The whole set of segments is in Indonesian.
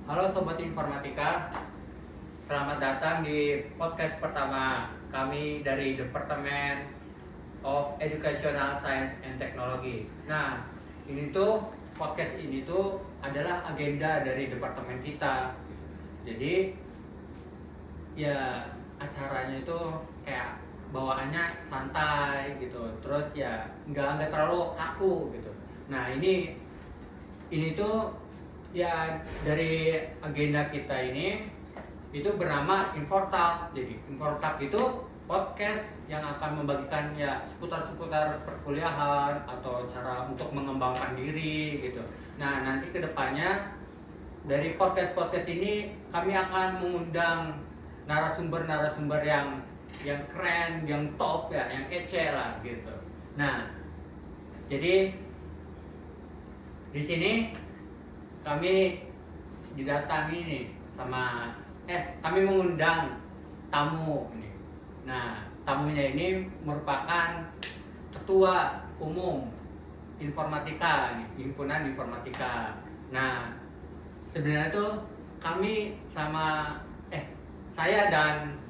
Halo Sobat Informatika, selamat datang di podcast pertama kami dari Departemen of Educational Science and Technology. Nah, podcast ini tuh adalah agenda dari departemen kita. Jadi, ya acaranya itu kayak bawaannya santai gitu, terus ya nggak terlalu kaku gitu. Nah, ini tuh ya dari agenda kita ini itu bernama Infortalk. Jadi Infortalk itu podcast yang akan membagikan ya seputar perkuliahan atau cara untuk mengembangkan diri gitu. Nah, nanti kedepannya dari podcast ini kami akan mengundang narasumber yang keren, yang top ya, yang kece lah gitu. Nah, jadi di sini kami didatangi nih kami mengundang tamu ini. Nah, tamunya ini merupakan ketua umum informatika nih, himpunan informatika. Nah, sebenarnya tuh kami saya dan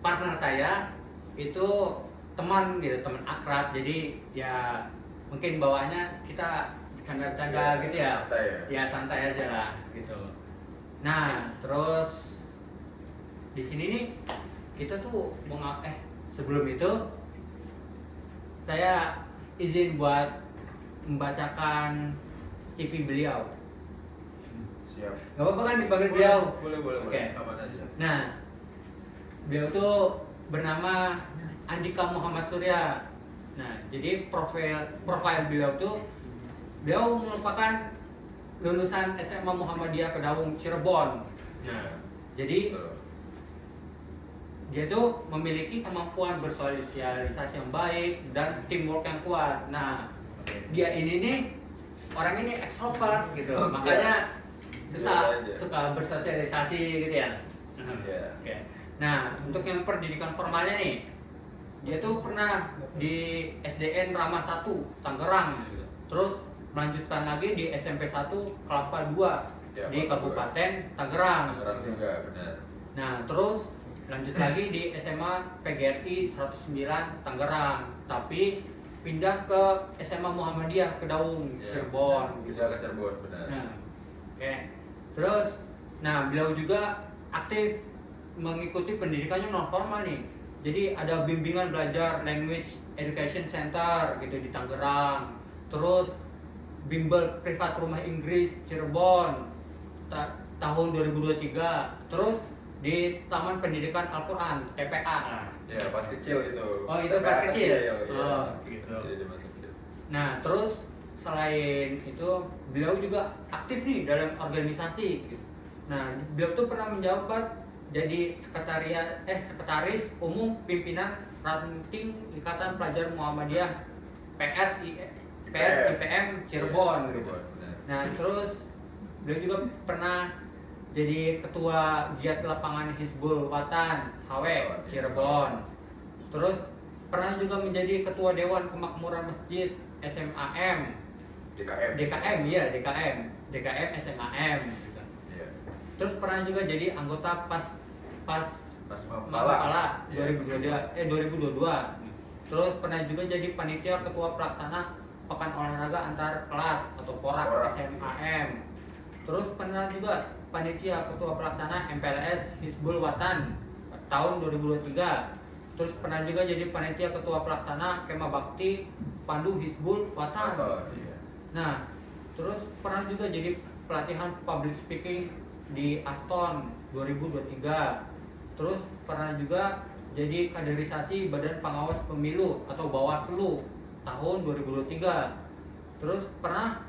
partner saya itu teman gitu, teman akrab. Jadi ya mungkin bawaannya kita bercanda-bercanda gitu ya. Santai ya. Ya santai aja lah gitu. Nah, terus di sini nih kita tuh sebelum itu saya izin buat membacakan CV beliau. Siap. Gak apa-apa kan dipanggil beliau? Boleh. Oke. Aman aja. Nah, beliau tuh bernama Andika Muhammad Surya. Nah, jadi profil beliau merupakan lulusan SMA Muhammadiyah Kedaung Cirebon. Nah, jadi dia tuh memiliki kemampuan bersosialisasi yang baik dan teamwork yang kuat. Nah, dia ini nih orang ini ekstrovert gitu, makanya suka bersosialisasi gitu ya. Oke. Nah, untuk yang pendidikan formalnya nih, dia tuh pernah di SDN Rama 1 Tangerang gitu. Terus melanjutkan lagi di SMP 1 Kelapa 2 di Kabupaten Tangerang. Tangerang juga benar. Nah, terus lanjut lagi di SMA PGRI 109 Tangerang, tapi pindah ke SMA Muhammadiyah Kedaung Cirebon. Pindah ke Cirebon benar. Nah, oke. Terus, beliau juga aktif mengikuti pendidikannya non formal nih. Jadi ada bimbingan belajar Language Education Center gitu di Tangerang. Terus bimbel privat rumah Inggris Cirebon tahun 2023. Terus di Taman Pendidikan Al-Quran TPA lah. Ya, pas kecil itu. Oh, itu pas kecil. Oh, gitu. Jadi masuk kecil. Nah, terus selain itu beliau juga aktif nih dalam organisasi gitu. Nah, beliau tuh pernah menjabat jadi sekretaris umum pimpinan ranting Ikatan Pelajar Muhammadiyah IPM Cirebon gitu. Nah, terus beliau juga pernah jadi ketua giat lapangan Hizbul Watan HW Cirebon. Terus pernah juga menjadi ketua Dewan Kemakmuran Masjid SMAM DKM SMAM gitu. Iya. Terus pernah juga jadi anggota pas Mapala 2022. Terus pernah juga jadi panitia ketua pelaksana Pekan Olahraga Antar Kelas atau PORAK SMAM. Terus pernah juga panitia ketua pelaksana MPLS Hizbul Watan tahun 2023. Terus pernah juga jadi panitia ketua pelaksana Kemah Bakti Pandu Hizbul Watan. Nah, terus pernah juga jadi pelatihan public speaking di Aston 2023. Terus pernah juga jadi kaderisasi Badan Pengawas Pemilu atau Bawaslu tahun 2023. Terus pernah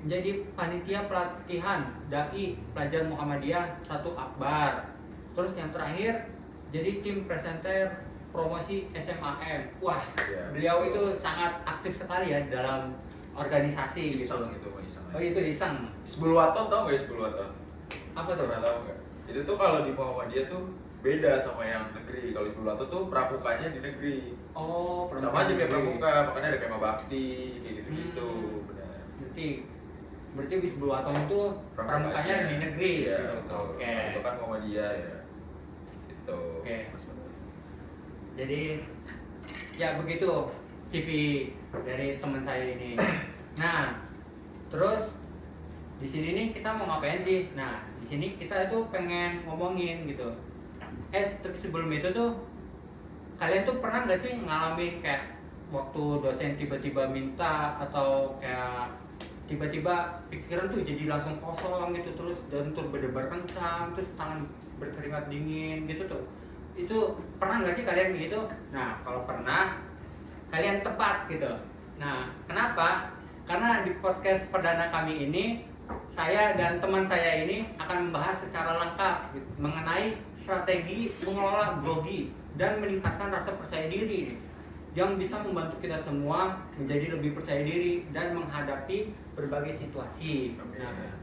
menjadi panitia pelatihan dai pelajar Muhammadiyah 1 Akbar. Terus yang terakhir jadi tim presenter promosi SMAM. Wah, beliau itu sangat aktif sekali ya dalam organisasi iseng gitu. Iseng. Oh, itu iseng. Hizbul Waton, tau gak Hizbul Waton? Apa tuh? Pernah tahu nggak? Itu tuh kalau di Muhammadiyah tuh beda sama yang negeri. Kalau Hizbul Waton tuh pramukanya di negeri. Oh, sama aja kayak pramuka, makanya ada kemah bakti kayak gitu-gitu. Benar. Berarti Berarti Wisbluwaton itu pramukanya di negeri. Iya, gitu. betul. Oke. Nah, itu kan Muhammadiyah ya. Itu. Oke. Mas. Jadi ya begitu CV dari teman saya ini. Nah, terus di sini nih kita mau ngapain sih? Nah, di sini kita itu pengen ngomongin gitu. Tapi sebelum itu tuh kalian tuh pernah nggak sih ngalamin kayak waktu dosen tiba-tiba minta atau kayak tiba-tiba pikiran tuh jadi langsung kosong gitu, terus dan tuh berdebar kencang, terus tangan berkeringat dingin gitu tuh. Itu pernah nggak sih kalian gitu? Nah, kalau pernah, kalian tepat gitu. Nah, kenapa? Karena di podcast perdana kami ini, saya dan teman saya ini akan membahas secara lengkap gitu, mengenai strategi mengelola grogi dan meningkatkan rasa percaya diri yang bisa membantu kita semua menjadi lebih percaya diri dan menghadapi berbagai situasi. Nah,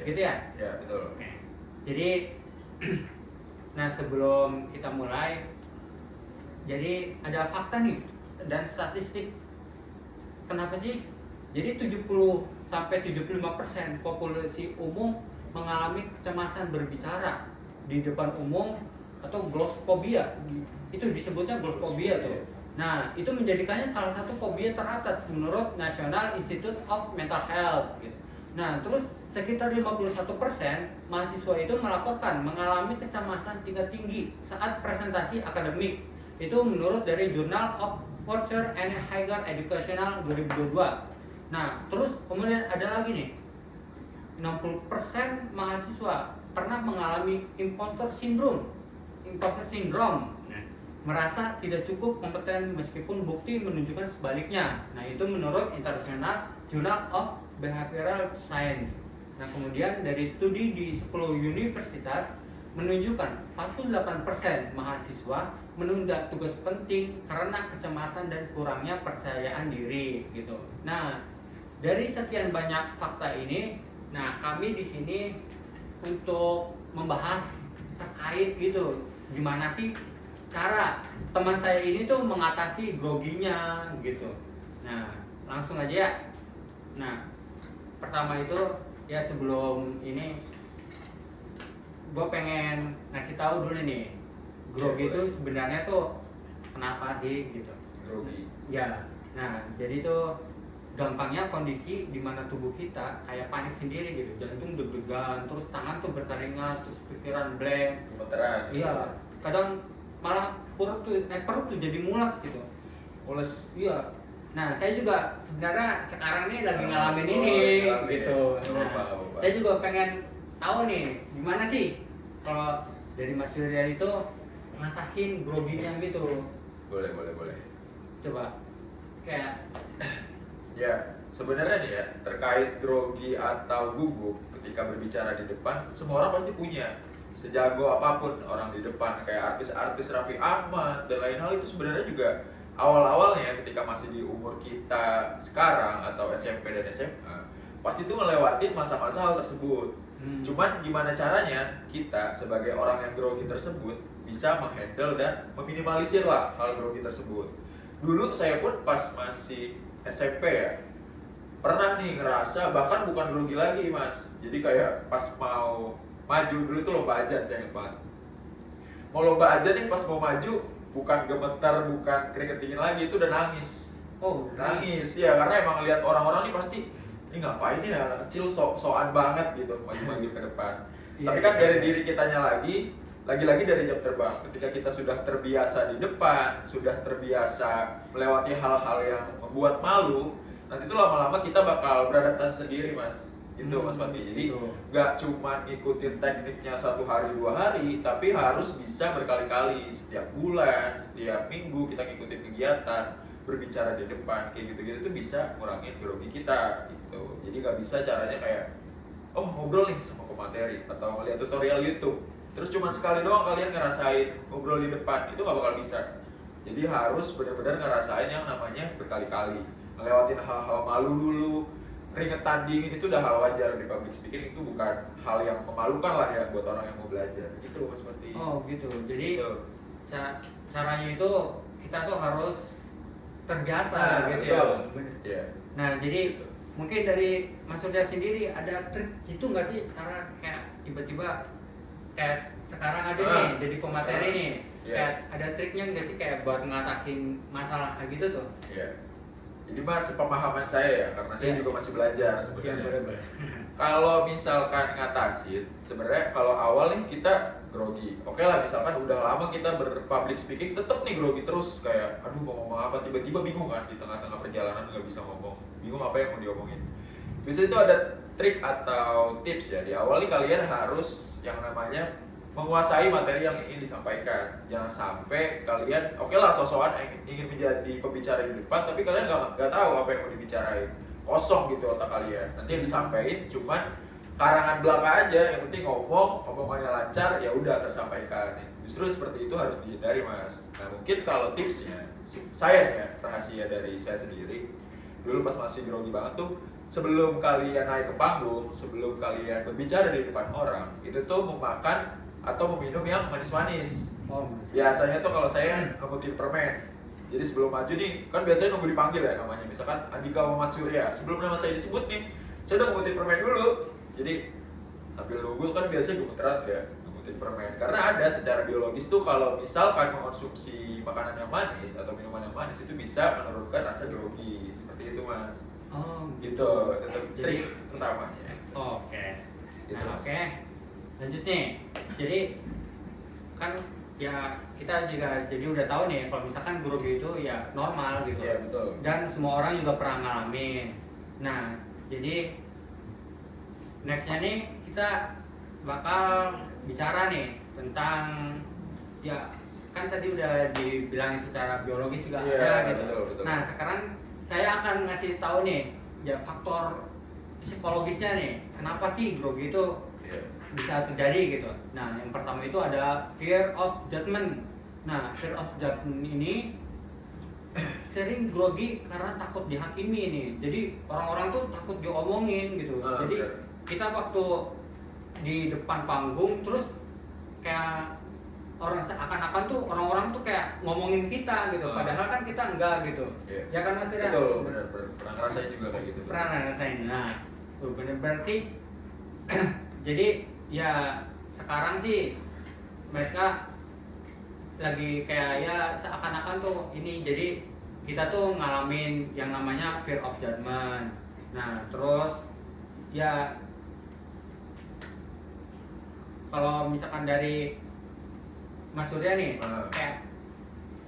gitu ya? Ya, betul. Oke. Jadi nah, sebelum kita mulai, jadi ada fakta nih dan statistik. Kenapa sih? Jadi 70 sampai 75% populasi umum mengalami kecemasan berbicara di depan umum atau glossophobia. Itu disebutnya glossophobia tuh. Nah, itu menjadikannya salah satu fobia teratas menurut National Institute of Mental Health gitu. Nah, terus sekitar 51% mahasiswa itu melaporkan mengalami kecemasan tingkat tinggi saat presentasi akademik. Itu menurut dari Journal of Future and Higher Educational 2022. Nah, terus kemudian ada lagi nih, 60% mahasiswa pernah mengalami imposter syndrome. Imposter syndrome. Nah, merasa tidak cukup kompeten meskipun bukti menunjukkan sebaliknya. Nah, itu menurut International Journal of Behavioral Science. Nah, kemudian dari studi di 10 universitas menunjukkan 48% mahasiswa menunda tugas penting karena kecemasan dan kurangnya percayaan diri gitu. Nah, dari sekian banyak fakta ini, nah kami di sini untuk membahas terkait gitu, gimana sih cara teman saya ini tuh mengatasi groginya gitu. Nah, langsung aja ya. Nah, pertama itu ya sebelum ini gue pengen ngasih tahu dulu nih, grogi itu sebenarnya tuh kenapa sih gitu. Grogi. Ya, nah jadi tuh gampangnya kondisi di mana tubuh kita kayak panik sendiri gitu, jantung deg-degan, terus tangan tuh berkeringat, terus pikiran blank. Gemeteran. Iya, kadang malah perut tuh jadi mulas gitu. Mules. Iya. Nah, saya juga sebenarnya sekarang nih lagi ngalamin ini ngalamin. gitu. Nah, Apa. saya juga pengen tahu nih gimana sih kalau dari Mas Yurian itu ngatasin groginya gitu. Boleh. Coba kayak Ya, sebenarnya nih ya, terkait grogi atau gugup ketika berbicara di depan, semua orang pasti punya. Sejago apapun orang di depan, kayak artis-artis Raffi Ahmad dan lain hal, itu sebenarnya juga awal-awalnya ketika masih di umur kita sekarang atau SMP dan SMA, pasti tuh ngelewatin masa-masa hal tersebut. Cuman gimana caranya kita sebagai orang yang grogi tersebut bisa menghandle dan meminimalisir lah hal grogi tersebut. Dulu saya pun pas masih SMP ya, pernah nih ngerasa, bahkan bukan grogi lagi mas, jadi kayak pas mau maju, dulu tuh lomba ajan, saya ingat banget. Mau lomba ajan nih, pas mau maju, bukan gemetar, bukan keringet dingin lagi, itu udah nangis. oh, Nangis ya, karena emang lihat orang-orang nih pasti, ini ngapain ya anak kecil soan banget gitu, maju-maju ke depan. Tapi kan dari diri kitanya lagi-lagi dari jam terbang. Ketika kita sudah terbiasa di depan, sudah terbiasa melewati hal-hal yang membuat malu, nanti tuh lama-lama kita bakal beradaptasi sendiri mas. Gitu mas Fatih. Jadi nggak cuma ngikutin tekniknya 1 hari 2 hari, tapi harus bisa berkali-kali. Setiap bulan, setiap minggu kita ngikutin kegiatan, berbicara di depan, kayak gitu-gitu tuh bisa ngurangin grogi kita gitu. Jadi nggak bisa caranya kayak, oh ngobrol nih sama pemateri atau ngeliat tutorial YouTube, terus cuma sekali doang kalian ngerasain ngobrol di depan, itu nggak bakal bisa. Jadi harus benar-benar ngerasain yang namanya berkali-kali, ngelewatin hal-hal malu dulu, keringetan dingin, itu udah hal wajar di public speaking, itu bukan hal yang memalukan lah ya buat orang yang mau belajar. Itu seperti. Oh gitu. Jadi gitu. caranya itu kita tuh harus terbiasa gitu betul. ya. Iya. Nah, jadi mungkin dari Mas Surya sendiri ada trik gitu nggak sih, cara kayak tiba-tiba kayak sekarang aja nih jadi pemateri nih, kayak ada triknya nggak sih kayak buat ngatasin masalah kayak gitu tuh? Iya. Jadi mas, pemahaman saya ya, karena saya juga masih belajar Iya, sebenarnya. boleh. Kalau misalkan ngatasin, sebenarnya kalau awal nih kita grogi. Oke lah, misalkan udah lama kita berpublic speaking, tetap nih grogi terus kayak, aduh mau ngomong apa, tiba-tiba bingung kan di tengah-tengah perjalanan nggak bisa ngomong, bingung apa yang mau diomongin. Biasanya itu ada trik atau tips ya. Di awal nih kalian harus yang namanya menguasai materi yang ingin disampaikan. Jangan sampai kalian, oke lah sosokan ingin menjadi pembicara di depan, tapi kalian nggak tahu apa yang mau dibicarain. Kosong gitu otak kalian. Nanti yang disampaikan cuman karangan belaka aja, yang penting omongannya lancar, ya udah tersampaikan. Justru seperti itu harus dihindari mas. Nah mungkin kalau tipsnya, saya nih ya, rahasia dari saya sendiri, dulu pas masih grogi banget tuh, sebelum kalian naik ke panggung, sebelum kalian berbicara di depan orang, itu tuh memakan atau meminum yang manis-manis. Oh, Biasanya tuh kalau saya ngebutin permen. Jadi sebelum maju nih, kan biasanya nunggu dipanggil ya namanya. Misalkan Andika Muhammad Surya, sebelum nama saya disebut nih, saya udah ngebutin permen dulu. Jadi sambil nunggu kan biasanya gemeteran ya, ngebutin permen. Karena ada secara biologis tuh kalau misalkan mengkonsumsi makanan yang manis atau minuman yang manis itu bisa menurunkan rasa grogi. Seperti itu mas. oh Gitu, itu trik utamanya. Oke. Gitu, Nah, Mas. oke. Lanjut nih. Jadi kan ya kita juga jadi udah tahu nih kalau misalkan grogi itu ya normal gitu. Iya betul. Dan semua orang juga pernah ngalamin. Nah, jadi nextnya nih kita bakal bicara nih tentang ya kan tadi udah dibilangin secara biologis juga Iya, ada gitu. betul. Nah, sekarang saya akan ngasih tahu nih ya faktor psikologisnya nih. Kenapa sih grogi itu Iya. bisa terjadi gitu. Nah, yang pertama itu ada fear of judgment. Nah, fear of judgment ini sering grogi karena takut dihakimi nih. Jadi orang-orang tuh takut diomongin gitu. Jadi Bener. kita waktu di depan panggung terus kayak orang seakan-akan tuh orang-orang tuh kayak ngomongin kita gitu. Padahal kan kita enggak gitu. Iya. Ya kan Mas Ira? Betul, benar. Pernah ngerasain juga kayak gitu. Pernah ngerasain. Nah, tuh bener berarti jadi ya sekarang sih mereka lagi kayak ya seakan-akan tuh ini, jadi kita tuh ngalamin yang namanya fear of judgment. Nah terus ya kalau misalkan dari Mas Surya nih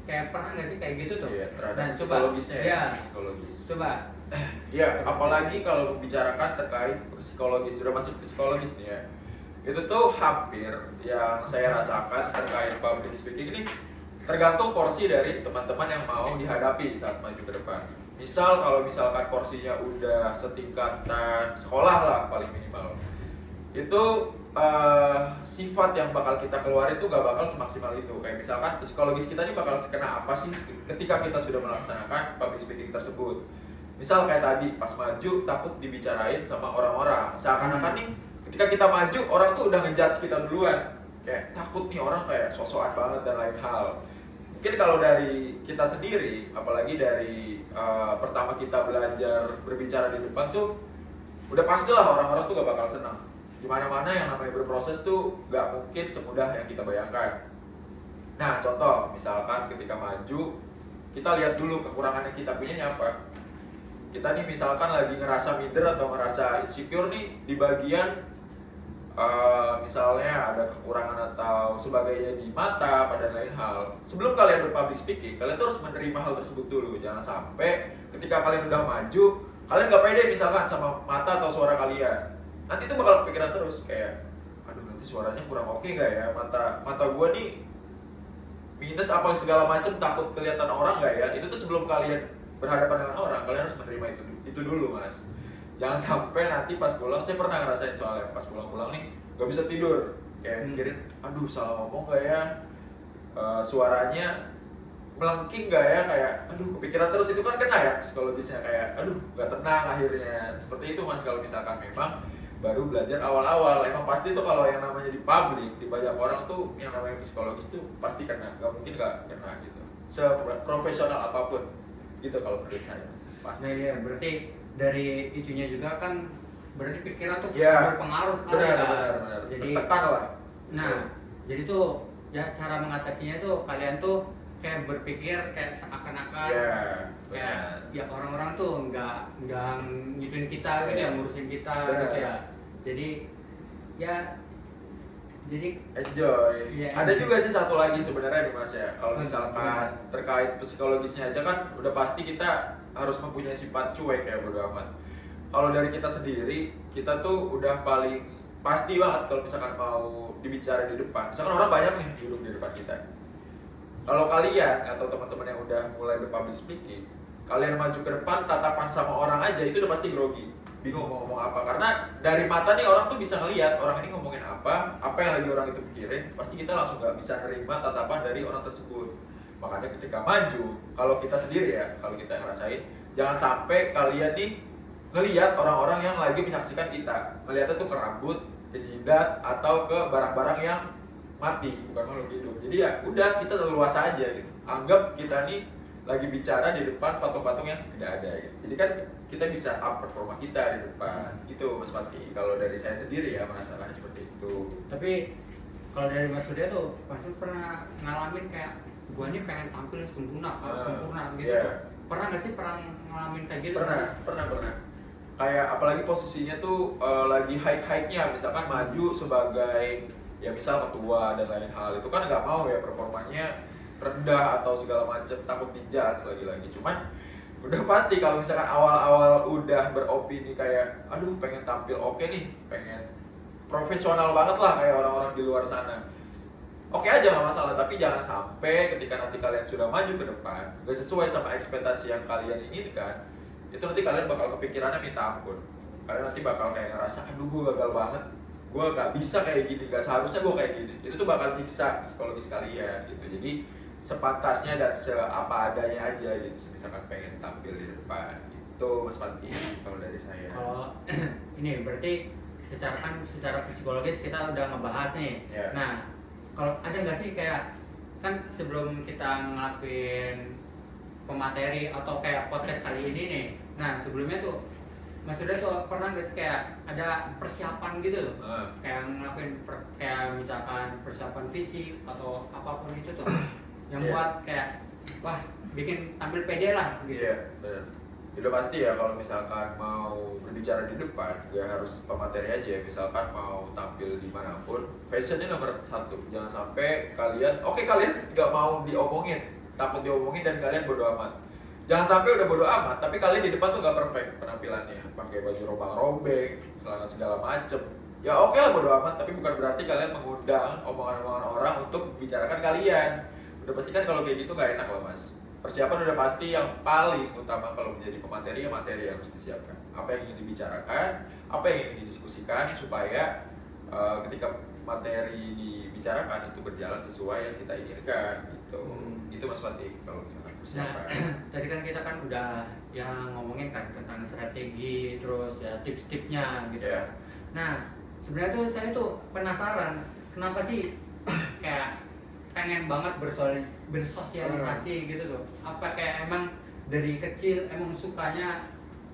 kayak pernah nggak sih kayak gitu tuh? Iya, terhadap Nah, psikologisnya ya, psikologis. coba. Iya, apalagi kalau membicarakan terkait psikologis, sudah masuk psikologis nih ya. Itu tuh hampir yang saya rasakan terkait public speaking ini tergantung porsi dari teman-teman yang mau dihadapi saat maju ke depan. Misal kalau misalkan porsinya udah setingkatan sekolah lah paling minimal, itu sifat yang bakal kita keluarin tuh gak bakal semaksimal itu. Kayak misalkan psikologis kita ini bakal sekena apa sih ketika kita sudah melaksanakan public speaking tersebut. Misal kayak tadi pas maju takut dibicarain sama orang-orang, seakan-akan nih ketika kita maju orang tuh udah ngejudge kita duluan, kayak takut nih orang kayak sosokan banget dan lain hal. Mungkin kalau dari kita sendiri, apalagi dari pertama kita belajar berbicara di depan tuh udah pastilah orang-orang tuh gak bakal senang. Dimana-mana yang namanya berproses tuh gak mungkin semudah yang kita bayangkan. Nah contoh, misalkan ketika maju, kita lihat dulu kekurangan yang kita punya ini apa. Kita nih misalkan lagi ngerasa minder atau ngerasa insecure nih di bagian misalnya ada kekurangan atau sebagainya di mata pada lain hal. Sebelum kalian berpublic speaking, kalian tuh harus menerima hal tersebut dulu. Jangan sampai ketika kalian udah maju, kalian gak pede misalkan sama mata atau suara kalian. Nanti itu bakal kepikiran terus kayak, aduh nanti suaranya kurang oke gak ya, mata gue nih minus apa segala macem, takut kelihatan orang gak ya. Itu tuh sebelum kalian berhadapan dengan orang, kalian harus menerima itu dulu mas. Jangan sampai nanti pas pulang, saya pernah ngerasain soalnya pas pulang-pulang nih gak bisa tidur, kayak mikirin, aduh salah ngomong gak ya, suaranya melengking gak ya, kayak aduh kepikiran terus. Itu kan kena ya psikologisnya, kayak aduh gak tenang akhirnya. Seperti itu mas kalau misalkan memang baru belajar awal-awal. Emang pasti tuh kalau yang namanya di publik, di banyak orang tuh yang namanya psikologis tuh pasti kena, gak mungkin gak kena gitu, seprofesional apapun gitu kalau menurut saya mas. Pasti. Nah ya berarti dari itunya juga kan berarti pikiran tuh Ya, berpengaruh sekali ya. benar. Jadi Tertekan lah. nah, jadi tuh ya cara mengatasinya tuh kalian tuh kayak berpikir kayak seakan-akan Ya, kayak benar. ya orang-orang tuh nggak ngituin kita gitu Iya. ya, ngurusin kita Benar. gitu ya. Jadi ya jadi Enjoy. Iya, Ada enjoy. juga sih satu lagi sebenarnya nih Mas ya. Kalau Apa? misalkan terkait psikologisnya aja kan udah pasti kita harus mempunyai sifat cuek ya bodo amat. Kalau dari kita sendiri, kita tuh udah paling pasti banget kalau misalkan mau dibicara di depan. Misalkan orang banyak nih duduk di depan kita. Kalau kalian atau teman-teman yang udah mulai berpublic speaking, kalian maju ke depan tatapan sama orang aja itu udah pasti grogi. Bingung mau ngomong apa karena dari mata nih orang tuh bisa ngelihat orang ini ngomongin apa yang lagi orang itu pikirin, pasti kita langsung nggak bisa nerima tatapan dari orang tersebut. Makanya ketika maju, kalau kita sendiri ya, kalau kita yang ngerasain, jangan sampai kalian nih ngelihat orang-orang yang lagi menyaksikan kita, ngelihatnya tuh ke rambut, ke jidat, atau ke barang-barang yang mati, bukan makhluk hidup. Jadi ya udah kita leluasa aja gitu. Anggap kita nih lagi bicara di depan patung-patung yang tidak ada gitu. Jadi kan kita bisa up performa kita di depan. Gitu Mas Fatih. Kalau dari saya sendiri ya merasakan seperti itu. tapi kalau dari Mas Surya tuh pasti pernah ngalamin kayak gua nih pengen tampil sempurna harus sempurna gitu iya. tuh. Pernah nggak sih ngalamin kayak gitu? Pernah. Kayak apalagi posisinya tuh lagi high-nya, misalkan maju sebagai ya misal ketua dan lain hal, itu kan nggak mau ya performanya rendah atau segala macam, takut dijudge lagi-lagi. Cuman udah pasti kalau misalkan awal-awal udah beropini kayak aduh pengen tampil oke nih, pengen profesional banget lah kayak orang-orang di luar sana, oke aja nggak masalah, tapi jangan sampai ketika nanti kalian sudah maju ke depan gak sesuai sama ekspektasi yang kalian inginkan, itu nanti kalian bakal kepikirannya minta ampun. Kalian nanti bakal kayak ngerasa aduh gue gagal banget, gue nggak bisa kayak gini, gak seharusnya gue kayak gini. Itu tuh bakal nyiksa psikologis kalian gitu. Jadi sepantasnya dan seapa adanya aja gitu, misalkan pengen tampil di depan gitu Mas Fatih kalau dari saya. Kalau ini berarti secara psikologis kita udah ngebahas nih. Ya. Nah, kalau ada nggak sih kayak kan sebelum kita ngelakuin pemateri atau kayak podcast kali ini nih, nah sebelumnya tuh Mas Surya tuh pernah nggak sih kayak ada persiapan gitu loh, kayak ngelakuin kayak misalkan persiapan fisik atau apapun itu tuh yang Iya. buat kayak wah bikin tampil pede lah gitu. Iya, benar. Udah pasti ya kalau misalkan mau berbicara di depan, gak harus pemateri aja ya. Misalkan mau tampil dimanapun, fashionnya nomor satu. Jangan sampai kalian nggak mau diomongin, takut diomongin dan kalian bodo amat. Jangan sampai udah bodo amat, tapi kalian di depan tuh gak perfect penampilannya, pakai baju robang-robek, celana segala macem. Ya oke lah bodo amat, tapi bukan berarti kalian mengundang omongan-omongan orang untuk membicarakan kalian. Udah pasti kan kalau kayak gitu nggak enak loh Mas. Persiapan udah pasti yang paling utama kalau menjadi pemateri, ya materi yang harus disiapkan. Apa yang ingin dibicarakan, apa yang ingin didiskusikan supaya ketika materi dibicarakan itu berjalan sesuai yang kita inginkan gitu. Itu Mas Fatih kalau misalkan Nah, persiapan. tadi kan kita kan udah yang ngomongin kan tentang strategi terus ya tips-tipsnya gitu. Iya. Nah, sebenarnya tuh saya tuh penasaran kenapa sih kayak pengen banget bersosialisasi gitu loh. Apa kayak emang dari kecil emang sukanya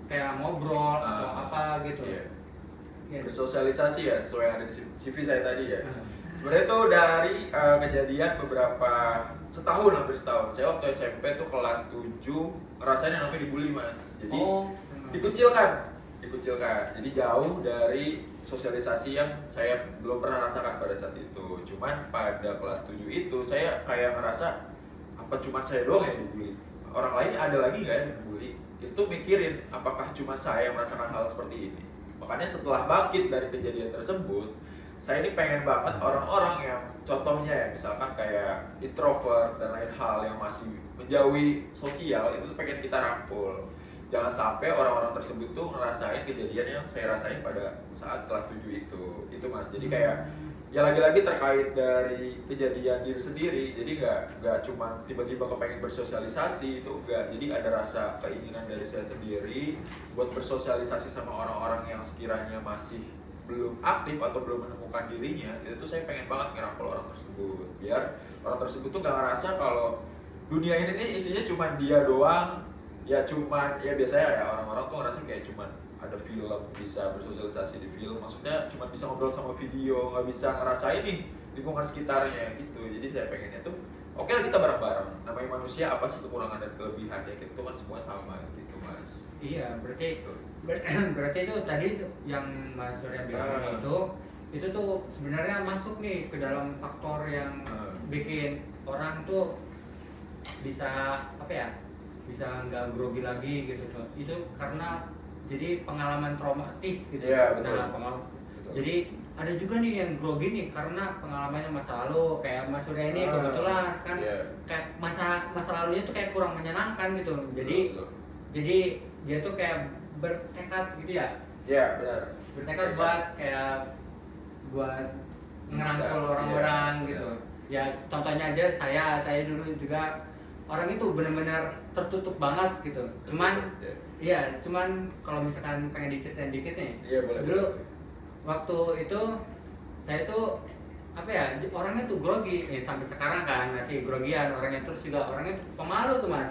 kayak ngobrol atau apa gitu. Iya. Ya. Bersosialisasi ya sesuai yang ada di CV saya tadi ya. Nah. Sebenarnya tuh dari kejadian beberapa hampir setahun. Saya waktu SMP tuh kelas 7 ngerasain yang namanya dibully Mas. Jadi dikucilkan. Jadi jauh dari sosialisasi yang saya belum pernah rasakan pada saat itu. Cuman pada kelas 7 itu saya kayak ngerasa apa cuma saya doang yang dibully? Orang lain ada lagi nggak yang dibully? Itu mikirin apakah cuma saya yang merasakan hal seperti ini. Makanya setelah bangkit dari kejadian tersebut, saya ini pengen banget orang-orang yang contohnya ya misalkan kayak introvert dan lain hal yang masih menjauhi sosial itu tuh pengen kita rangkul. Jangan sampai orang-orang tersebut tuh ngerasain kejadian yang saya rasain pada saat kelas 7 itu. Itu Mas. Jadi kayak ya lagi-lagi terkait dari kejadian diri sendiri. Jadi nggak cuma tiba-tiba kepengen bersosialisasi itu enggak. Jadi ada rasa keinginan dari saya sendiri buat bersosialisasi sama orang-orang yang sekiranya masih belum aktif atau belum menemukan dirinya. Itu tuh saya pengen banget ngerangkul orang tersebut. Biar orang tersebut tuh nggak ngerasa kalau dunia ini nih isinya cuma dia doang ya cuman ya biasanya ya orang-orang tuh ngerasa kayak cuman ada film, bisa bersosialisasi di film, maksudnya cuma bisa ngobrol sama video, nggak bisa ngerasain nih lingkungan sekitarnya gitu. Jadi saya pengennya tuh oke lah kita bareng-bareng, namanya manusia apa sih kekurangan dan kelebihannya, kita tuh kan semua sama gitu mas. Iya, berarti itu tadi yang Mas Surya bilang itu tuh sebenarnya masuk nih ke dalam faktor yang bikin orang tuh bisa apa ya, bisa nggak grogi lagi gitu tuh. Itu karena jadi pengalaman traumatis gitu. Iya, betul. Nah, jadi ada juga nih yang grogi nih karena pengalamannya masa lalu, kayak Mas Surya ini kebetulan kan kayak masa lalunya tuh kayak kurang menyenangkan gitu. Jadi dia tuh kayak bertekad gitu ya. Iya, benar. Bertekad buat ngerangkul orang-orang gitu. Ya contohnya aja saya dulu juga orang itu benar-benar tertutup banget gitu. Cuman kalau misalkan pengen diceritain dikit nih. Iya, boleh. Dulu waktu itu saya tuh apa ya, orangnya tuh grogi, sampai sekarang kan masih grogian orangnya, terus juga orangnya tuh pemalu tuh mas.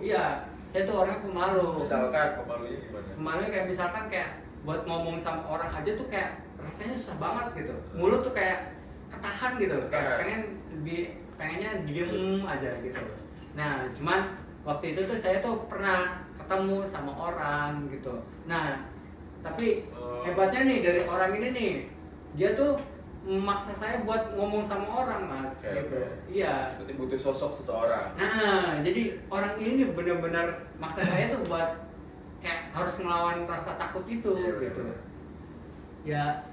Iya, saya tuh orangnya pemalu. Misalkan pemalunya gimana? Pemalunya kayak misalkan kayak buat ngomong sama orang aja tuh kayak rasanya susah banget gitu. Mulut tuh kayak ketahan gitu, kayak pengennya diem aja gitu. Nah, cuman waktu itu tuh saya tuh pernah ketemu sama orang gitu. Nah, tapi hebatnya nih dari orang ini nih, dia tuh memaksa saya buat ngomong sama orang mas, gitu. Iya. Berarti butuh sosok seseorang. Nah, jadi orang ini nih benar-benar maksa saya tuh buat kayak harus ngelawan rasa takut itu, gitu. Ya,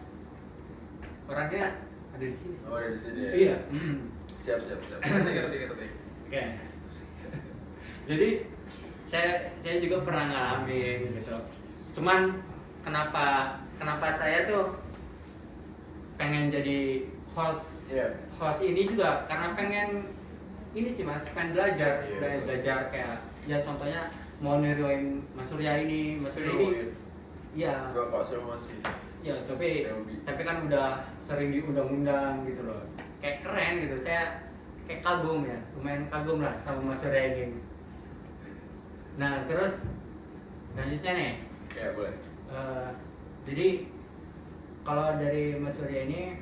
orangnya ada di sini. Oh, ada di sini ya. Iya. Siap. Ngerti. Oke. Jadi saya juga pernah ngalamin gitu. Cuman kenapa saya tuh pengen jadi host ini juga karena pengen ini sih mas, pengen belajar kayak ya contohnya mau niruin Mas Surya ini. Iya. Enggak kok, saya masih. Ya tapi kan udah sering diundang-undang gitu loh, kayak keren gitu. Saya kayak kagum ya, lumayan kagum lah sama Mas Surya ini. Nah terus selanjutnya nih. Ya boleh. Jadi kalau dari Mas Surya ini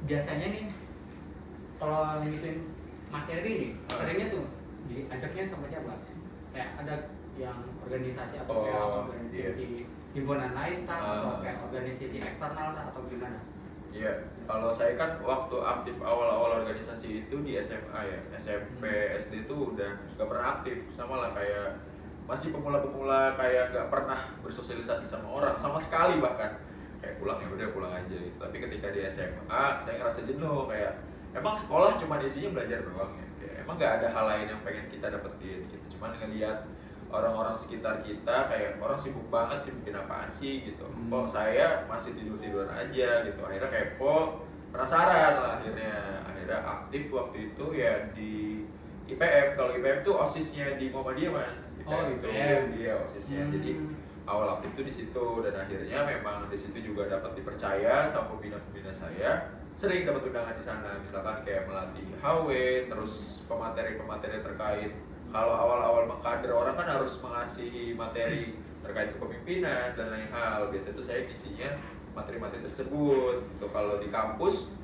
biasanya nih kalau ngikutin materi nih, materinya tuh diajaknya sama siapa? Kayak ada yang organisasi atau kayak organisasi himpunan lain atau kayak organisasi eksternal atau gimana? Iya, kalau saya kan waktu aktif awal-awal organisasi itu di SMA ya, SMP, SD itu udah gak pernah aktif, sama lah kayak masih pemula-pemula, kayak gak pernah bersosialisasi sama orang sama sekali, bahkan kayak pulang ya udah pulang aja gitu. Tapi ketika di SMA saya ngerasa jenuh, kayak emang sekolah cuma isinya belajar doang ya, kayak emang gak ada hal lain yang pengen kita dapetin gitu. Cuman ngelihat orang-orang sekitar kita kayak orang sibuk banget sih, bikin apaan sih gitu. Kok saya masih tidur-tiduran aja gitu. Akhirnya kepo, penasaran lah, akhirnya aktif waktu itu ya di IPM. Kalau IPM tuh OSISnya di Muhammadiyah mas. IPM. Iya OSISnya. Jadi awal aktif tuh di situ, dan akhirnya memang di situ juga dapat dipercaya sama pembina-pembina saya. Sering dapat undangan di sana, misalkan kayak melatih HW, terus pemateri-pemateri terkait. Kalau awal-awal mengkader orang kan harus mengasihi materi terkait kepemimpinan dan lain hal. Biasanya itu saya ngisinya materi-materi tersebut. Gitu. Kalau di kampus,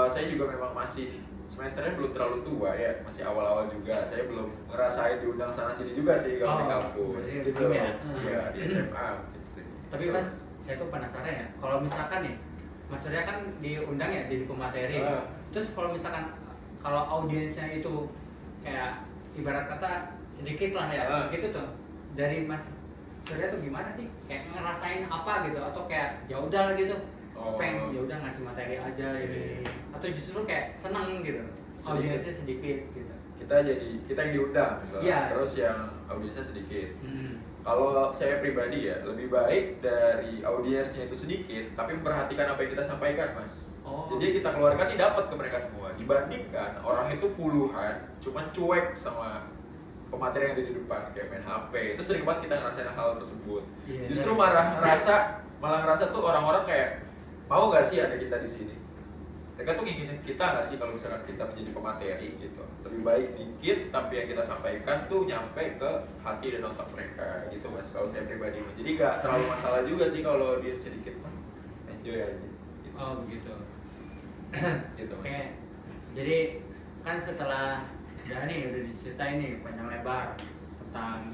saya juga memang masih semesternya belum terlalu tua ya, masih awal-awal juga. Saya belum ngerasain diundang sana sini juga sih kalau di kampus. Gitu. Iya di SMA. Tapi mas, saya tuh penasaran ya. Kalau misalkan nih, Mas Surya kan diundang ya jadi pemateri. Terus kalau misalkan kalau audiensnya itu kayak ibarat kata sedikit lah ya, gitu tuh. Dari Mas Surya tuh gimana sih? Kayak ngerasain apa gitu, atau kayak ya udah lah gitu. Pengen ya udah ngasih materi aja ini, atau justru kayak seneng gitu. Audiensnya sedikit gitu. Kita yang diundang misalnya, terus yang audiensnya sedikit. Kalau saya pribadi ya, lebih baik dari audiensnya itu sedikit, tapi memperhatikan apa yang kita sampaikan, Mas. Jadi kita keluarkan ini dapat ke mereka semua. Dibandingkan orang itu puluhan, cuman cuek sama pemateri yang ada di depan, kayak main HP. Itu sering banget kita ngerasain hal tersebut. Justru malah ngerasa tuh orang-orang kayak mau nggak sih ada kita di sini. mereka tuh nginginin kita nggak sih kalau misalkan kita menjadi pemateri gitu. Lebih baik dikit tapi yang kita sampaikan tuh nyampe ke hati dan otak mereka gitu mas, kalau saya pribadi. Jadi nggak terlalu masalah juga sih kalau dia sedikit mah, enjoy aja gitu. Oh begitu. Gitu mas. Oke. Jadi kan setelah udah diceritain nih panjang lebar tentang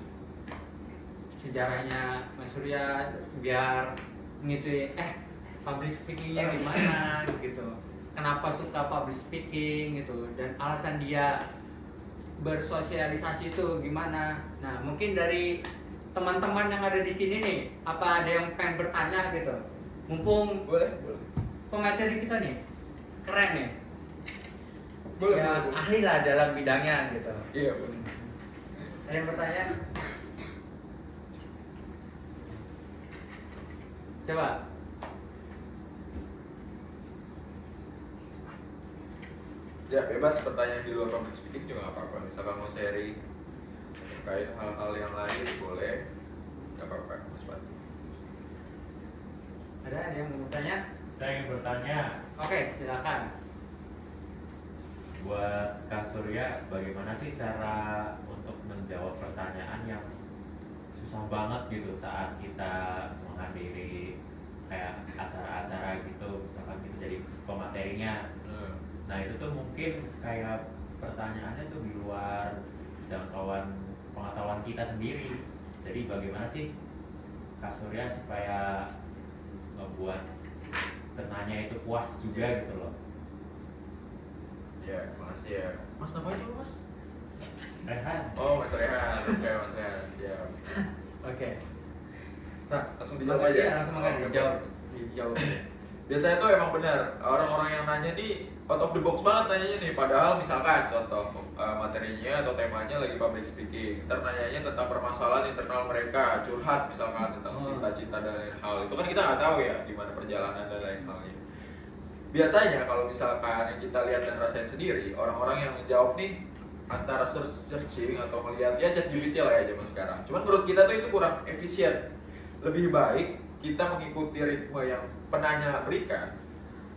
sejarahnya Mas Surya biar ngituin public speakingnya gimana gitu, kenapa suka public speaking gitu, dan alasan dia bersosialisasi itu gimana. Nah mungkin dari teman-teman yang ada di sini nih, apa ada yang pengen bertanya gitu, mumpung Boleh. pemateri kita nih keren nih, Boleh. ahli lah dalam bidangnya gitu. Iya boleh. Ada yang bertanya? Coba. Ya bebas pertanyaan di luar public speaking juga nggak apa-apa. Misalkan mau sharing terkait hal-hal yang lain boleh, nggak apa-apa mas Pati. Ada yang mau bertanya? Saya ingin bertanya, Oke, silakan. buat Kak Surya, bagaimana sih cara untuk menjawab pertanyaan yang susah banget gitu saat kita menghadiri kayak acara-acara gitu, misalkan kita jadi pematerinya. Nah itu tuh mungkin kayak pertanyaannya tuh di luar jangkauan pengetahuan kita sendiri. Jadi bagaimana sih Kak Surya supaya ngebuat penanya itu puas juga gitu loh? Ya, makasih ya. Mas namanya siapa mas? Rehan. Oh mas Rehan, oke mas Rehan, siap. Oke. Langsung dijawab aja? Iya, langsung aja Oke, dijawab. boleh. Dijawab. Biasanya tuh emang benar, orang-orang yang nanya nih out of the box banget nanyanya nih. Padahal misalkan contoh materinya atau temanya lagi public speaking, ntar nanyanya tentang permasalahan internal mereka, curhat misalkan tentang cinta-cinta dan lain hal. Itu kan kita nggak tahu ya gimana perjalanan dan lain halnya. Biasanya kalau misalkan yang kita lihat dan rasain sendiri, orang-orang yang menjawab nih antara searching atau melihat ya ChatGPT lah ya zaman sekarang. Cuman menurut kita tuh itu kurang efisien. Lebih baik kita mengikuti ritme yang penanya berikan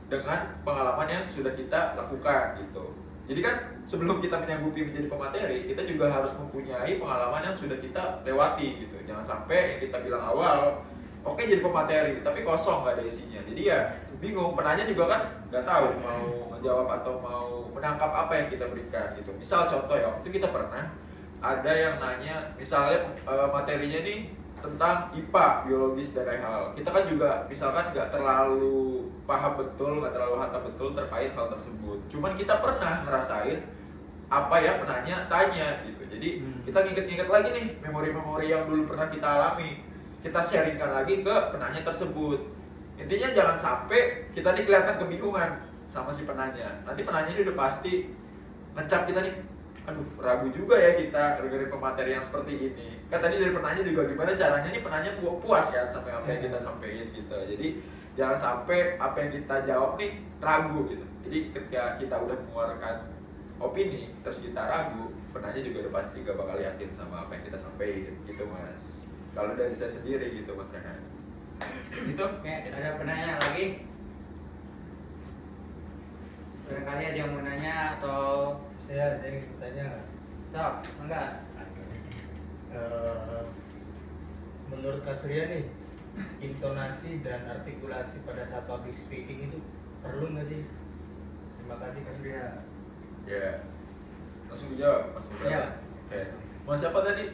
dengan pengalaman yang sudah kita lakukan gitu. Jadi kan sebelum kita menyanggupi menjadi pemateri, kita juga harus mempunyai pengalaman yang sudah kita lewati gitu. Jangan sampai yang kita bilang awal, oke jadi pemateri, tapi kosong nggak ada isinya. Jadi ya bingung, penanya juga kan nggak tahu mau menjawab atau mau menangkap apa yang kita berikan gitu. Misal contoh ya, waktu itu kita pernah ada yang nanya, misalnya materinya nih tentang IPA, biologis dan lain hal. Kita kan juga misalkan nggak terlalu paham betul, nggak terlalu hatam betul terkait hal tersebut. Cuman kita pernah ngerasain apa ya penanya tanya gitu. Jadi kita nginget-nginget lagi nih memori-memori yang dulu pernah kita alami. Kita sharingkan lagi ke penanya tersebut. Intinya jangan sampai kita nih kelihatan kebingungan sama si penanya. Nanti penanya ini udah pasti ngecap kita nih, aduh ragu juga ya kita gara-gara pemateri yang seperti ini. Kan tadi dari penanya juga gimana caranya nih penanya puas kan sampai apa yang kita sampaikan gitu. Jadi jangan sampai apa yang kita jawab nih ragu gitu. Jadi ketika kita udah mengeluarkan opini terus kita ragu, penanya juga udah pasti gak bakal yakin sama apa yang kita sampaikan gitu mas. Kalau dari saya sendiri gitu mas Rehan. Itu kayak ada penanya lagi. Barangkali ada yang mau nanya atau Saya ingin bertanya, stop, enggak? menurut Kak Surya nih, intonasi dan artikulasi pada saat public speaking itu perlu nggak sih? Terima kasih Kak Surya. Ya, langsung dijawab mas Muda. Ya. Oke. Mas siapa tadi?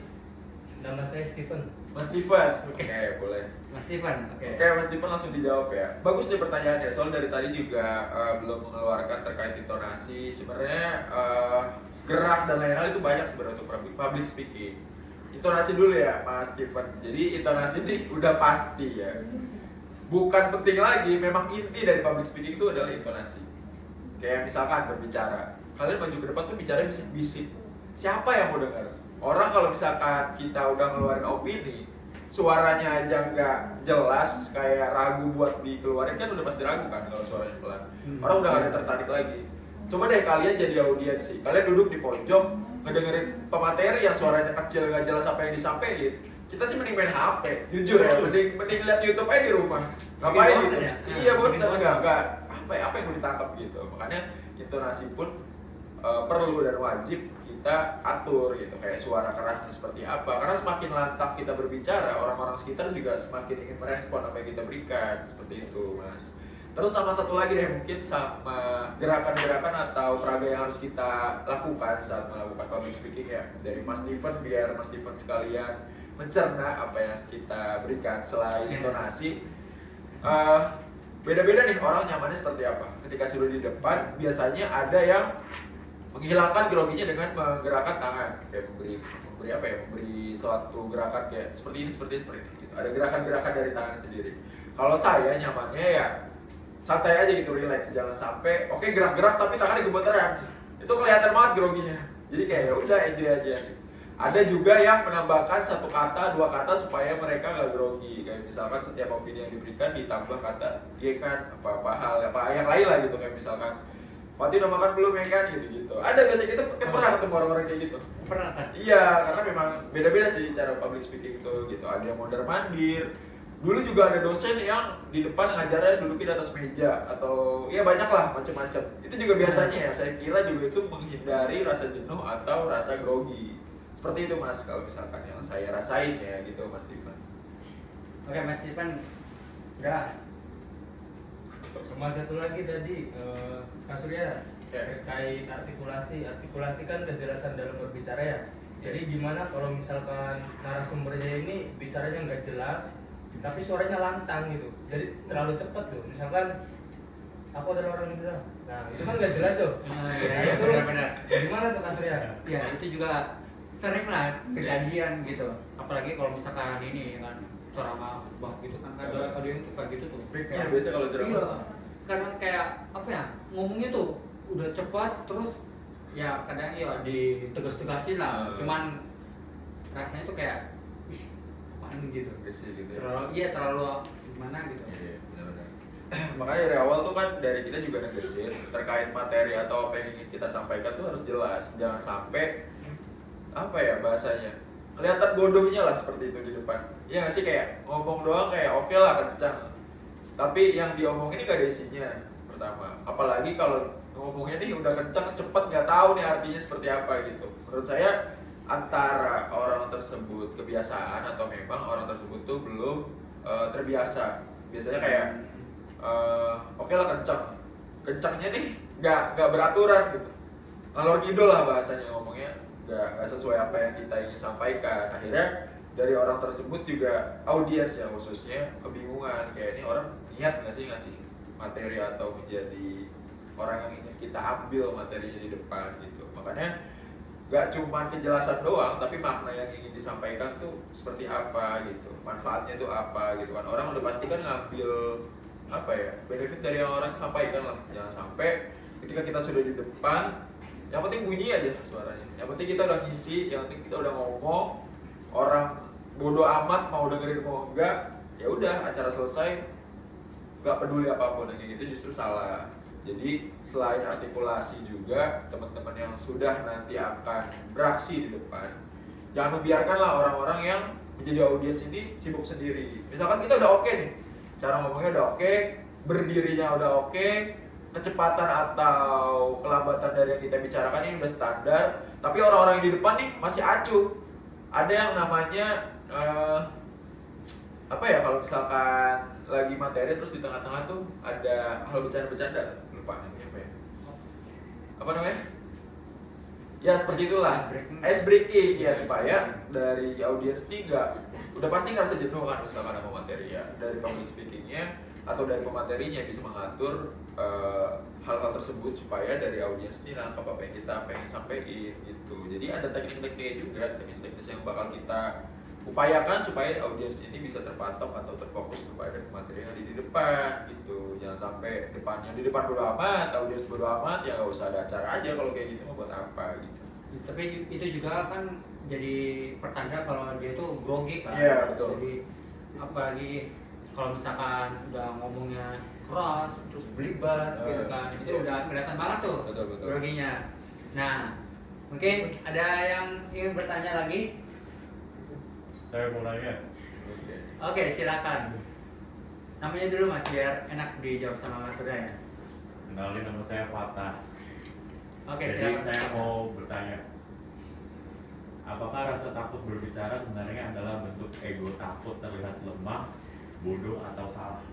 Nama saya Steven. Mas Steven. Oke, boleh. Mas Steven, oke. Oke, Mas Steven langsung dijawab ya. Bagus nih pertanyaannya, soal dari tadi juga belum mengeluarkan terkait intonasi. Sebenarnya gerak dan lain hal itu banyak sebenarnya untuk public speaking. Intonasi dulu ya, Mas Steven. Jadi intonasi ini udah pasti ya. Bukan penting lagi, memang inti dari public speaking itu adalah intonasi. Kayak misalkan berbicara, kalian maju ke depan tuh bicara bisik-bisik. Siapa yang mau dengar? Orang kalau misalkan kita udah ngeluarin opini, suaranya aja nggak jelas, kayak ragu buat dikeluarin kan udah pasti ragu kan kalau suaranya pelan. Orang udah gak ada tertarik lagi. Coba deh kalian jadi audiensi, kalian duduk di pojok ngedengerin pemateri yang suaranya kecil nggak jelas apa yang disampaikan. Kita sih mending main HP, jujur ya, mending lihat YouTube aja di rumah. Ngapain gitu? Ya? Iya bosan, enggak. Apa apa yang mau ditangkap gitu. Makanya intonasi pun perlu dan wajib kita atur gitu, kayak suara kerasnya seperti apa, karena semakin lantang kita berbicara, orang-orang sekitar juga semakin ingin merespon apa yang kita berikan, seperti itu Mas. Terus sama satu lagi deh, mungkin sama gerakan-gerakan atau peraga yang harus kita lakukan saat melakukan public speaking ya, dari Mas Steven, biar Mas Steven sekalian mencerna apa yang kita berikan selain intonasi. Beda-beda nih orang nyamannya seperti apa. Ketika sudah di depan, biasanya ada yang menghilangkan groginya dengan menggerakkan tangan, kayak memberi suatu gerakan kayak seperti ini gitu. Ada gerakan-gerakan dari tangan sendiri. Kalau saya nyamannya ya santai aja gitu, relax, jangan sampai oke gerak-gerak tapi tangannya gemeteran, itu kelihatan banget groginya. Jadi kayak ya udah enjoy aja gitu. Ada juga yang menambahkan 1 kata, 2 kata supaya mereka nggak grogi, kayak misalkan setiap opini yang diberikan ditambah kata iya kan, apa hal apa yang lain lah gitu, kayak misalkan Pati udah makan belum ya kan, gitu-gitu. Ada biasanya kita pernah ketemu orang-orang kayak gitu. Pernah kan? Iya, karena memang beda-beda sih cara public speaking itu gitu. Ada yang mondar-mandir. Dulu juga ada dosen yang di depan ngajarnya dudukin di atas meja, atau ya banyak lah macam-macam. Itu juga biasanya ya, saya kira juga itu menghindari rasa jenuh atau rasa grogi. Seperti itu Mas, kalau misalkan yang saya rasain ya gitu Mas Steven. Oke Mas Ivan, udah. Sama satu lagi tadi Kak Surya, Ya. terkait artikulasi kan kejelasan dalam berbicara ya. Jadi gimana kalau misalkan narasumbernya ini bicaranya nggak jelas, tapi suaranya lantang gitu, jadi terlalu cepat tuh. Misalkan aku adalah orang Indonesia, nah itu kan nggak jelas tuh. Ya, Itu benar-benar. gimana tuh Kak Surya? Ya itu juga sering lah kejadian gitu. Apalagi kalau misalkan ini kan ceramah khutbah gitu kan, ada yang suka gitu tuh. Iya, biasa kalau ceramah. Iya. Kadang kayak apa ya, ngomongnya tuh udah cepat, terus ya kadang ya ditegas-tegasin lah. Cuman rasanya tuh kayak ih, apaan gitu. Agresif gitu ya. Terlalu gimana gitu. Iya, benar-benar. Makanya dari awal tuh kan dari kita juga negesin terkait materi atau apa yang ingin kita sampaikan tuh harus jelas. Jangan sampai apa ya bahasanya, kelihatan bodohnya lah seperti itu di depan. Iya nggak sih, kayak ngomong doang kayak oke lah kencang, tapi yang diomongin ini gak ada isinya pertama. Apalagi kalau ngomongnya nih udah kencang cepet, nggak tahu nih artinya seperti apa gitu. Menurut saya antara orang tersebut kebiasaan atau memang orang tersebut tuh belum terbiasa. Biasanya kayak oke lah kencangnya nih nggak beraturan gitu, ngalor ngidul lah bahasanya, ngomongnya nggak sesuai apa yang kita ingin sampaikan. Akhirnya dari orang tersebut juga audiens ya khususnya kebingungan, kayak ini orang niat nggak sih ngasih materi atau menjadi orang yang ingin kita ambil materinya di depan gitu. Makanya nggak cuma kejelasan doang, tapi makna yang ingin disampaikan tuh seperti apa gitu, manfaatnya tuh apa gitu kan. Orang udah pasti kan ngambil apa ya, benefit dari yang orang sampaikan lah. Jangan sampai ketika kita sudah di depan, yang penting bunyi aja suaranya, yang penting kita udah ngisi, yang penting kita udah ngomong, orang bodoh amat mau dengerin mau enggak, ya udah acara selesai, nggak peduli apapun. Yang kayak gitu justru salah. Jadi selain artikulasi juga teman-teman yang sudah nanti akan beraksi di depan, jangan membiarkanlah orang-orang yang menjadi audiens ini sibuk sendiri. Misalkan kita udah oke nih, cara ngomongnya udah oke, berdirinya udah oke, kecepatan atau kelambatan dari yang kita bicarakan ini udah standar, tapi orang-orang yang di depan nih masih acuh. Ada yang namanya apa ya, kalau misalkan lagi materi terus di tengah-tengah tuh ada hal bercanda-bercanda, lupa namanya apa ya? Apa namanya? Ya seperti itulah, ice breaking ya, supaya dari audiens nih udah pasti ngerasa jenuh kan misalkan sama materi ya. Dari public speakingnya atau dari pematerinya bisa mengatur hal-hal tersebut supaya dari audiens ini nangkap apa yang kita pengen sampaikan gitu. Jadi ada teknik-tekniknya juga, teknis-teknis yang bakal kita upayakan supaya audiens ini bisa terpatok atau terfokus kepada materi yang ada di depan gitu. Jangan sampai depannya di depan bodo amat, audiens bodo amat, ya nggak usah ada acara aja kalau kayak gitu, mau buat apa gitu. Tapi itu juga kan jadi pertanda kalau dia tuh grogi kan. Iya, betul. Jadi apalagi kalau misalkan udah ngomongnya keras terus belibat gitu kan, itu udah kelihatan banget tuh Betul. groginya. Nah, mungkin ada yang ingin bertanya lagi? Saya mau nanya. Oke, silakan. Namanya dulu Mas, biar enak dijawab sama Mas Surya ya. Kenalin, nama saya Fatah. Oke, Jadi silakan. saya mau bertanya, apakah rasa takut berbicara sebenarnya adalah bentuk ego takut terlihat lemah, bodoh, atau salah?